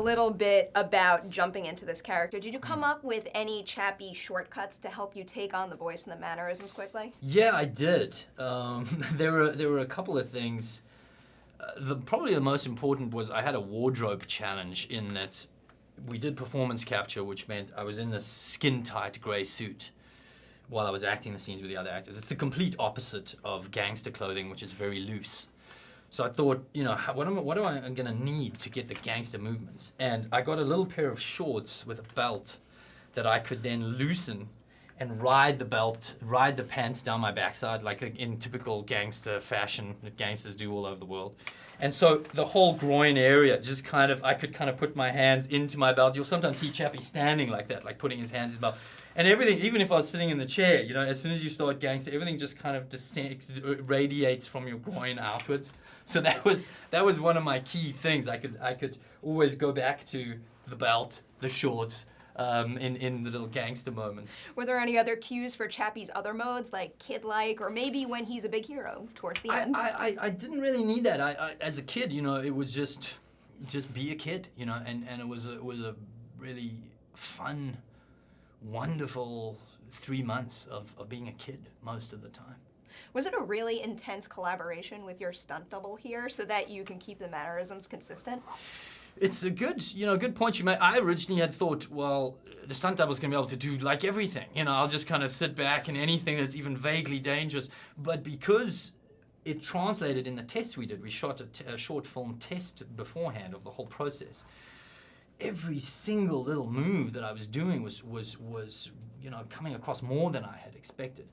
little bit about jumping into this character. Did you come up with any Chappie shortcuts to help you take on the voice and the mannerisms quickly? Yeah, I did. There were a couple of things. Probably the most important was I had a wardrobe challenge in that we did performance capture, which meant I was in this skin-tight grey suit while I was acting the scenes with the other actors. It's the complete opposite of gangster clothing, which is very loose. So I thought, what am I going to need to get the gangster movements? And I got a little pair of shorts with a belt that I could then loosen and ride the pants down my backside, like in typical gangster fashion that gangsters do all over the world. And so the whole groin area, I could put my hands into my belt. You'll sometimes see Chappie standing like that, like putting his hands in his belt. And everything, even if I was sitting in the chair, as soon as you start gangster, everything just kind of radiates from your groin outwards. So that was one of my key things. I could always go back to the belt, the shorts, in the little gangster moments. Were there any other cues for Chappie's other modes, like childlike, or maybe when he's a big hero towards the end? I didn't really need that. I as a kid, it was just be a kid, and it was a really fun, wonderful 3 months of being a kid most of the time. Was it a really intense collaboration with your stunt double here so that you can keep the mannerisms consistent? It's a good point you made. I originally had thought, well, the stunt double's going to be able to do like everything. I'll just kind of sit back and anything that's even vaguely dangerous. But because it translated in the tests we did, we shot a short film test beforehand of the whole process. Every single little move that I was doing was coming across more than I had expected.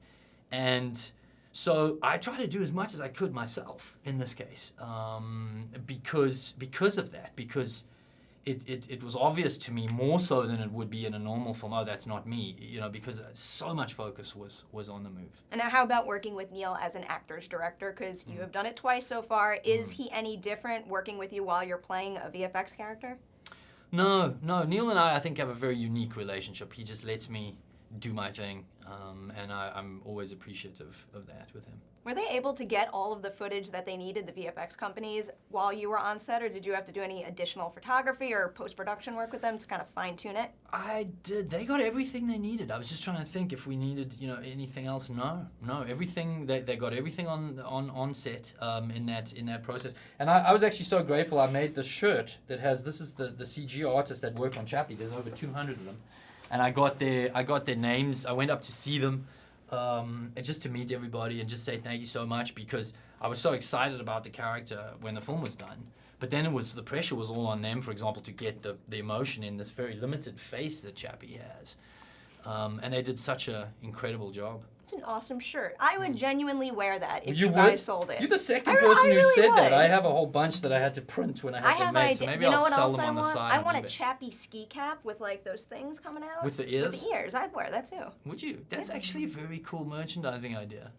And so I tried to do as much as I could myself in this case, because of that, because it was obvious to me more so than it would be in a normal film. Oh, that's not me, because so much focus was on the move. And now how about working with Neill as an actor's director? Because you have done it twice so far. Is he any different working with you while you're playing a VFX character? No. Neill and I think, have a very unique relationship. He just lets me do my thing, and I'm always appreciative of that with him. Were they able to get all of the footage that they needed, the VFX companies, while you were on set, or did you have to do any additional photography or post-production work with them to kind of fine-tune it? I did. They got everything they needed. I was just trying to think if we needed, anything else. No. Everything they got everything on set in that process. And I was actually so grateful. I made the shirt that has this is the CG artists that work on Chappie. There's over 200 of them. And I got their names. I went up to see them, and just to meet everybody and just say thank you so much, because I was so excited about the character when the film was done. But then the pressure was all on them, for example, to get the emotion in this very limited face that Chappie has. And they did such an incredible job. It's an awesome shirt. I would genuinely wear that if you would? guys sold it. You're the second person who really said would. that. I have a whole bunch that I had to print when I had them made, so maybe I'll sell them on the side. I want a Chappie ski cap with like those things coming out. With the ears? With the ears. I'd wear that too. Would you? That's actually a very cool merchandising idea.